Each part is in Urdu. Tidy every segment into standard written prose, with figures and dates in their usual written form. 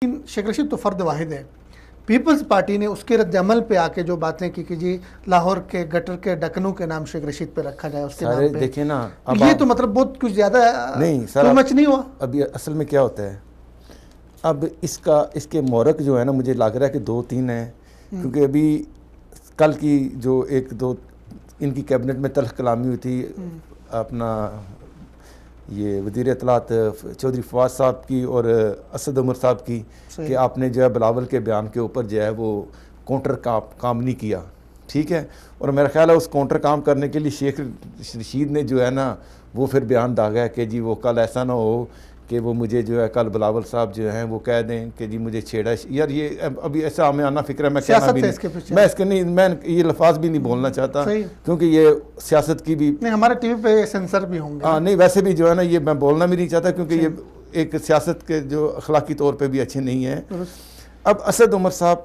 شیخ رشید تو فرد واحد ہے. پیپلز پارٹی نے اس کے رد عمل پہ آ کے جو باتیں کی کہ جی لاہور کے گٹر کے ڈکنوں کے نام شیخ رشید پہ رکھا جائے اس کے نام پہ. دیکھیں نا یہ تو مطلب بہت کچھ زیادہ نہیں سر، مچ نہیں ہوا. اب یہ اصل میں کیا ہوتا ہے، اب اس کے مورک جو ہے نا، مجھے لگ رہا ہے کہ 2-3 ہیں، کیونکہ ابھی کل کی جو 1-2 ان کی کیبنٹ میں تلخ کلامی ہوئی تھی اپنا یہ وزیر اطلاعات چودھری فواز صاحب کی اور اسد عمر صاحب کی، کہ آپ نے جو ہے بلاول کے بیان کے اوپر جو ہے وہ کاؤنٹر کام نہیں کیا، ٹھیک ہے. اور میرا خیال ہے اس کاؤنٹر کام کرنے کے لیے شیخ رشید نے جو ہے نا وہ پھر بیان داغا ہے کہ جی وہ کل ایسا نہ ہو کہ وہ مجھے جو ہے کل بلاول صاحب جو ہیں وہ کہہ دیں کہ جی مجھے چھیڑا. یار یہ ابھی ایسا ہمیں آنا فکر ہے، میں کہنا بھی نہیں، میں اس کے نہیں، میں یہ لفاظ بھی نہیں بولنا چاہتا کیونکہ یہ سیاست کی بھی نہیں، ہمارے ٹی وی پہ سینسر بھی ہوں گے. ہاں نہیں، ویسے بھی جو ہے نا یہ میں بولنا بھی نہیں چاہتا کیونکہ یہ ایک سیاست کے جو اخلاقی طور پہ بھی اچھے نہیں ہیں. اب اسد عمر صاحب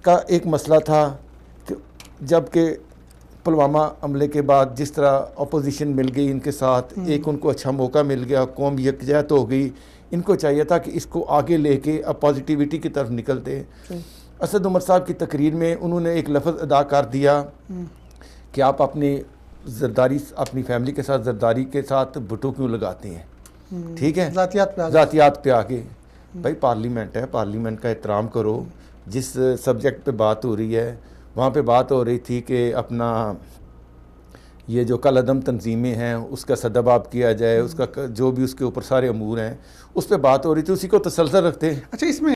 کا ایک مسئلہ تھا کہ جب کہ پلوامہ حملے کے بعد جس طرح اپوزیشن مل گئی ان کے ساتھ، ایک ان کو اچھا موقع مل گیا، قوم یکجہت ہو گئی، ان کو چاہیے تھا کہ اس کو آگے لے کے اب پازیٹیوٹی کی طرف نکلتے. اسد عمر صاحب کی تقریر میں انہوں نے ایک لفظ ادا کر دیا کہ آپ اپنی زرداری اپنی فیملی کے ساتھ زرداری کے ساتھ بھٹو کیوں لگاتے ہیں، ٹھیک ہے، ذاتیات پہ آگے. بھائی پارلیمنٹ ہے، پارلیمنٹ کا احترام کرو. جس سبجیکٹ پہ بات ہو رہی ہے وہاں پہ بات ہو رہی تھی کہ اپنا یہ جو کل عدم تنظیمیں ہیں اس کا سدباب کیا جائے، اس کا جو بھی اس کے اوپر سارے امور ہیں اس پہ بات ہو رہی تھی، اسی کو تسلسل رکھتے. اچھا، اس میں